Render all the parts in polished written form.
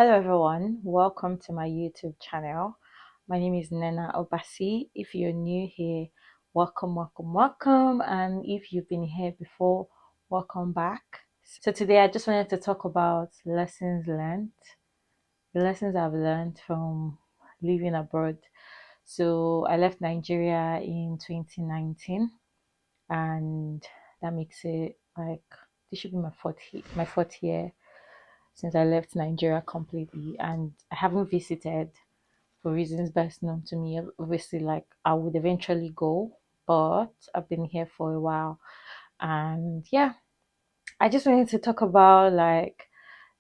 Hello everyone, welcome to my YouTube channel. My name is Nena Obasi. If you're new here, welcome, and if you've been here before, welcome back. So today I just wanted to talk about lessons learned, the lessons I've learned from living abroad. So I left Nigeria in 2019, and that makes it like this should be my fourth year since I left Nigeria completely, and I haven't visited for reasons best known to me. Obviously, like I would eventually go, but I've been here for a while, and yeah, I just wanted to talk about like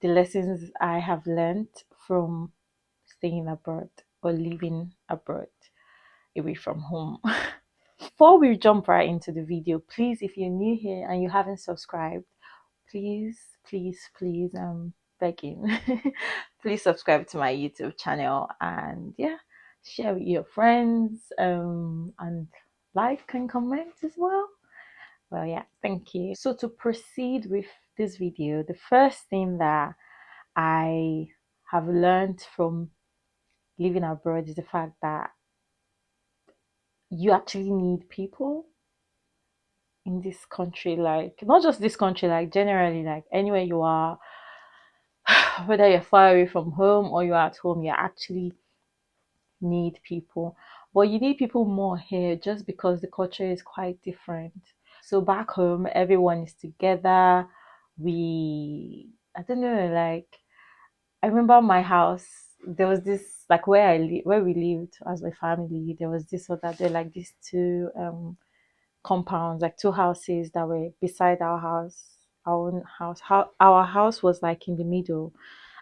the lessons I have learned from staying abroad or living abroad away from home. Before we jump right into the video, please, if you're new here and you haven't subscribed, please, begging, please subscribe to my YouTube channel and yeah, share with your friends, and like and comment as well. Well, yeah, thank you. So to proceed with this video, the first thing that I have learned from living abroad is the fact that you actually need people in this country, like not just this country, like generally, like anywhere you are, whether you're far away from home or you're at home, you actually need people. But you need people more here just because the culture is quite different. So back home, everyone is together. I don't know, like I remember my house. There was this like where we lived as my family. There was this other there like these two compounds, like two houses that were beside our house, our own house. How our house was like in the middle,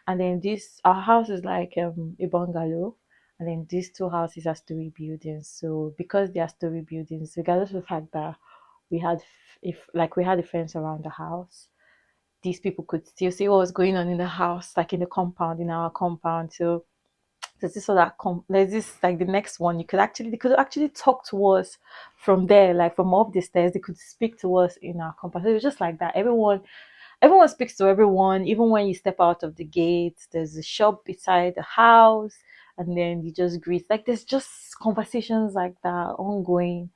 and then this our house is like a bungalow, and then these two houses are story buildings. So because they are story buildings, regardless of the fact that we had if like we had a fence around the house, these people could still see what was going on in the house, like in the compound, in our compound. So there's this like the next one, they could actually talk to us from there, like from up the stairs. They could speak to us in our compound. So it was just like that. Everyone speaks to everyone. Even when you step out of the gate, there's a shop beside the house, and then you just greet. Like there's just conversations like that ongoing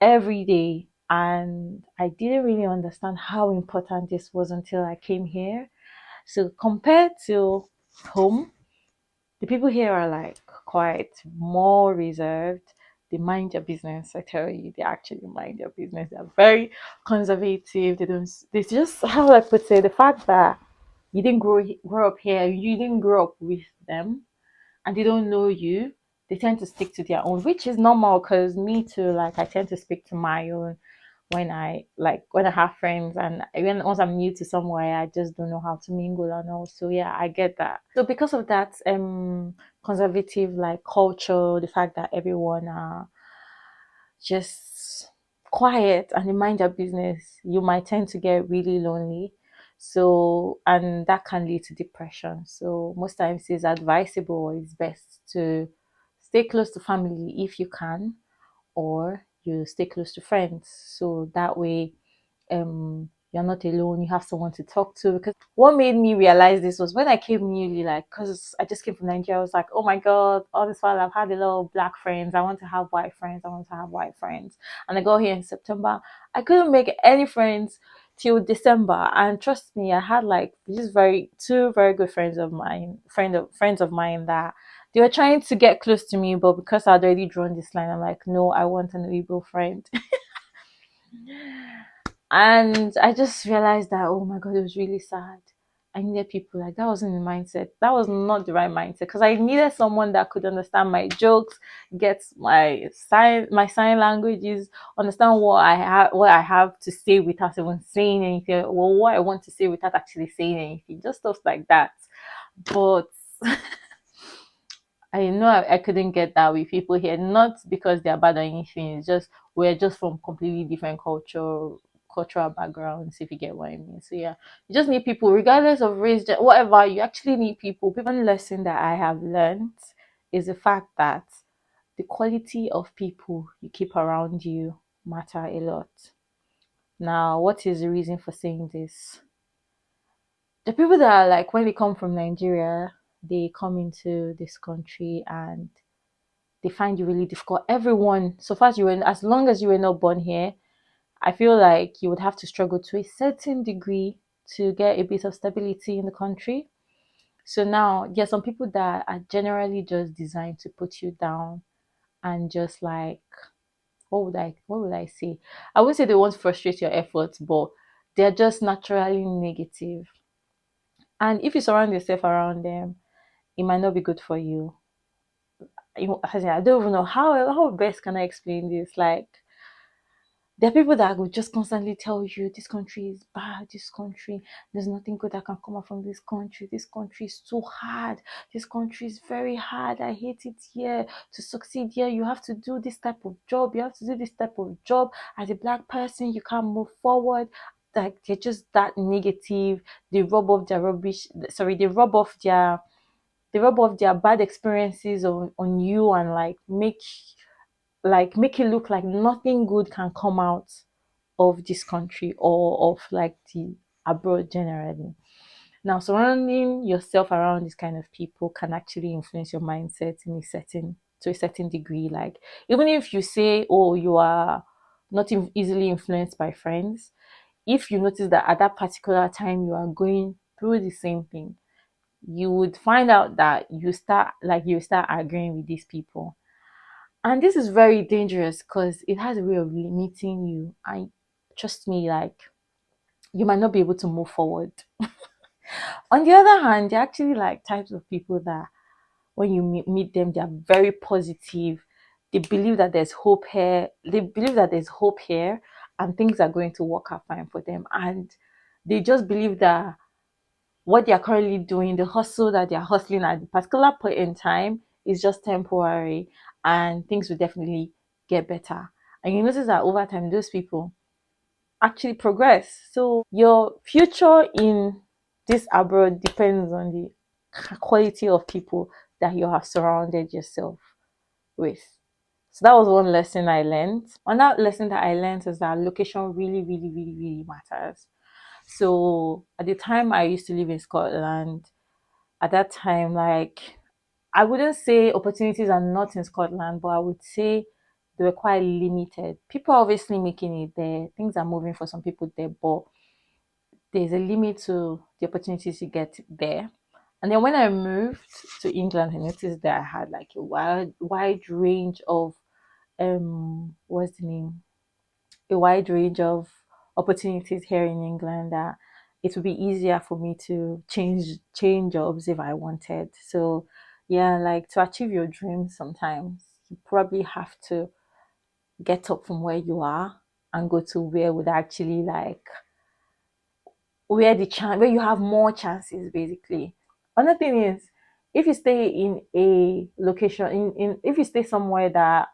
every day. And I didn't really understand how important this was until I came here. So compared to home, the people here are like quite more reserved. They mind their business. I tell you, they actually mind their business. They're very conservative. They don't. They just, how I put it, the fact that you didn't grow up here, you didn't grow up with them, and they don't know you. They tend to stick to their own, which is normal. Because me too, like I tend to speak to my own when I have friends, and even once I'm new to somewhere, I just don't know how to mingle and all. So yeah, I get that. So because of that conservative like culture, the fact that everyone are just quiet and they mind their business, you might tend to get really lonely. So and that can lead to depression. So most times it's advisable, it's best to stay close to family if you can, or you stay close to friends, so that way you're not alone, you have someone to talk to. Because what made me realize this was when I came newly, like because I just came from Nigeria. I was like, oh my god, all this while I've had a lot of black friends, I want to have white friends, and I got here in September. I couldn't make any friends till December, and trust me, I had like these two very good friends of mine that they were trying to get close to me, but because I'd already drawn this line, I'm like, no, I want an Igbo friend. And I just realized that, oh my God, it was really sad. I needed people like that. Wasn't the mindset. That was not the right mindset, because I needed someone that could understand my jokes, get my sign languages, understand what I have to say without even saying anything, or what I want to say without actually saying anything, just stuff like that. But I know I couldn't get that with people here, not because they're bad or anything. It's just we're just from completely different cultural backgrounds, if you get what I mean. So yeah, you just need people, regardless of race, whatever. You actually need people. One lesson that I have learned is the fact that the quality of people you keep around you matter a lot. Now, what is the reason for saying this? The people that are like when they come from Nigeria, they come into this country and they find you really difficult. Everyone, so far as you were, as long as you were not born here, I feel like you would have to struggle to a certain degree to get a bit of stability in the country. So now, there are some people that are generally just designed to put you down and just like, what would I say? I wouldn't say they want to frustrate your efforts, but they're just naturally negative. And if you surround yourself around them, it might not be good for you. As in, I don't even know how best can I explain this. Like, there are people that will just constantly tell you this country is bad, this country, there's nothing good that can come out from this country is too hard, this country is very hard, I hate it here. To succeed here, you have to do this type of job, you have to do this type of job. As a black person, you can't move forward. Like, they're just that negative. They rub off their rubbish, sorry, they rub off their bad experiences on you and like make it look like nothing good can come out of this country or of like the abroad generally. Now, surrounding yourself around this kind of people can actually influence your mindset in a certain to a certain degree. Like, even if you say, oh, you are not easily influenced by friends, if you notice that at that particular time you are going through the same thing, you would find out that you start agreeing with these people. And this is very dangerous because it has a way of limiting you. And trust me, like, you might not be able to move forward. On the other hand, they're actually like types of people that when you meet them, they're very positive. They believe that there's hope here. They believe that there's hope here and things are going to work out fine for them. And they just believe that what they're currently doing, the hustle that they're hustling at the particular point in time, is just temporary and things will definitely get better. And you notice that over time, those people actually progress. So your future in this abroad depends on the quality of people that you have surrounded yourself with. So that was one lesson I learned. Another lesson that I learned is that location really, really, really, really matters. So at the time I used to live in Scotland, at that time, like, I wouldn't say opportunities are not in Scotland, but I would say they were quite limited. People are obviously making it there. Things are moving for some people there, but there's a limit to the opportunities you get there. And then when I moved to England, I noticed that I had like a wide range of what's the name? A wide range of opportunities here in England that it would be easier for me to change jobs if I wanted. So yeah, like to achieve your dreams sometimes you probably have to get up from where you are and go to where would actually like where you have more chances basically. Another thing is if you stay in a location in if you stay somewhere that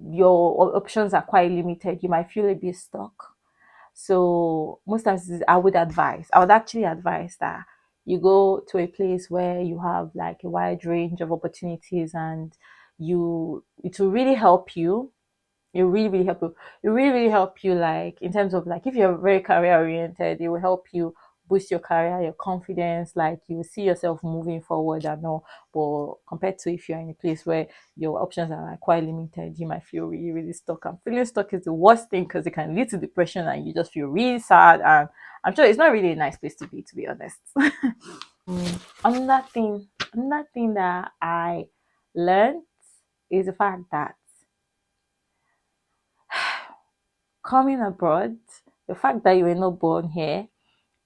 your options are quite limited, you might feel a bit stuck. So most times I would actually advise that you go to a place where you have like a wide range of opportunities and it will really help you. It will really, really help you. It will really, really help you like in terms of like if you're very career oriented, it will help you boost your career, your confidence, like you will see yourself moving forward and all. But compared to if you're in a place where your options are like quite limited, you might feel really, really stuck. And feeling stuck is the worst thing because it can lead to depression and you just feel really sad. And I'm sure it's not really a nice place to be honest. Another thing, another thing that I learned is the fact that coming abroad, the fact that you were not born here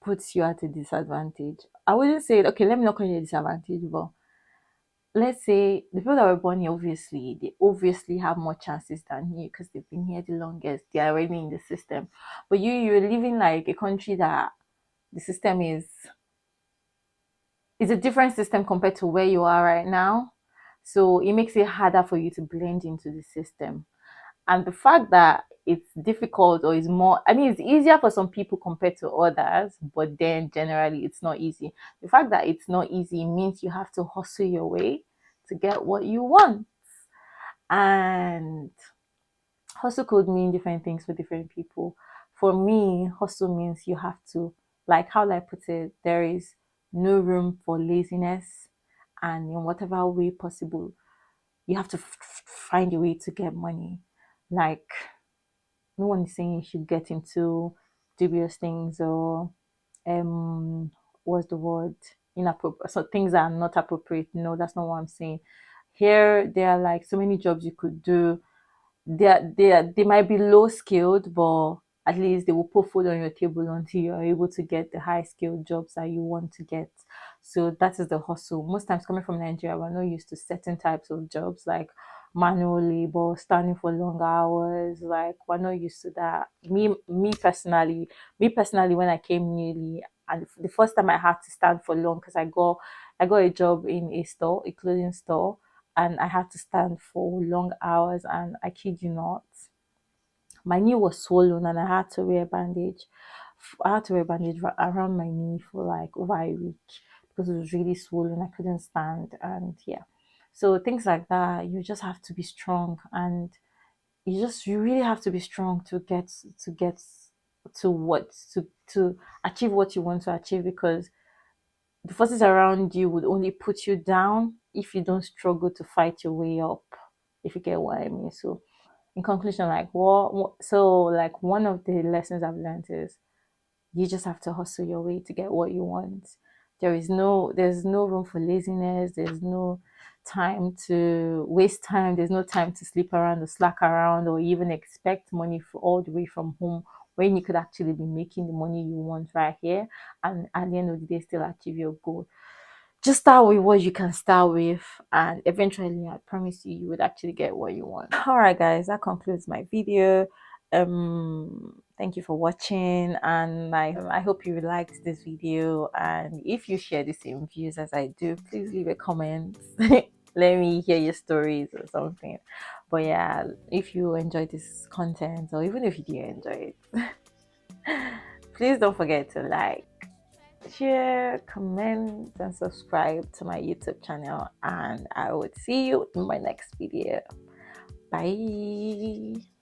puts you at a disadvantage. I wouldn't say, okay, let me not call it a disadvantage, but let's say the people that were born here, obviously, they obviously have more chances than you because they've been here the longest. They are already in the system. But you're living like a country that the system is a different system compared to where you are right now. So it makes it harder for you to blend into the system. And the fact that it's difficult or is more, I mean, it's easier for some people compared to others, but then generally it's not easy. The fact that it's not easy means you have to hustle your way to get what you want. And hustle could mean different things for different people. For me, hustle means you have to like, how do I put it, there is no room for laziness, and in whatever way possible you have to find a way to get money. Like, no one is saying you should get into dubious things or um what's the word, inappropriate, so things that are not appropriate. No, that's not what I'm saying. Here there are like so many jobs you could do. They might be low skilled, but at least they will put food on your table until you are able to get the high skilled jobs that you want to get. So that is the hustle. Most times coming from Nigeria, we're not used to certain types of jobs like manual labor, standing for long hours. Like, we're not used to that. Me personally, when I came newly, and the first time I had to stand for long, because I got a job in a store, a clothing store, and I had to stand for long hours. And I kid you not, my knee was swollen, and I had to wear a bandage. I had to wear a bandage around my knee for like over a week because it was really swollen. I couldn't stand, and yeah. So things like that, you just have to be strong, and you really have to be strong to get to achieve what you want to achieve, because the forces around you would only put you down if you don't struggle to fight your way up, if you get what I mean. So in conclusion, like, like, one of the lessons I've learned is you just have to hustle your way to get what you want. There's no room for laziness. There's no time to waste time. There's no time to sleep around or slack around or even expect money all the way from home, when you could actually be making the money you want right here, and at the end of the day still achieve your goal. Just start with what you can start with, and eventually I promise you, you would actually get what you want. All right, guys, that concludes my video. Thank you for watching, and I hope you liked this video. And if you share the same views as I do, please leave a comment. Let me hear your stories or something. But yeah, if you enjoyed this content, or even if you didn't enjoy it, please don't forget to like, share, comment, and subscribe to my YouTube channel. And I would see you in my next video. Bye.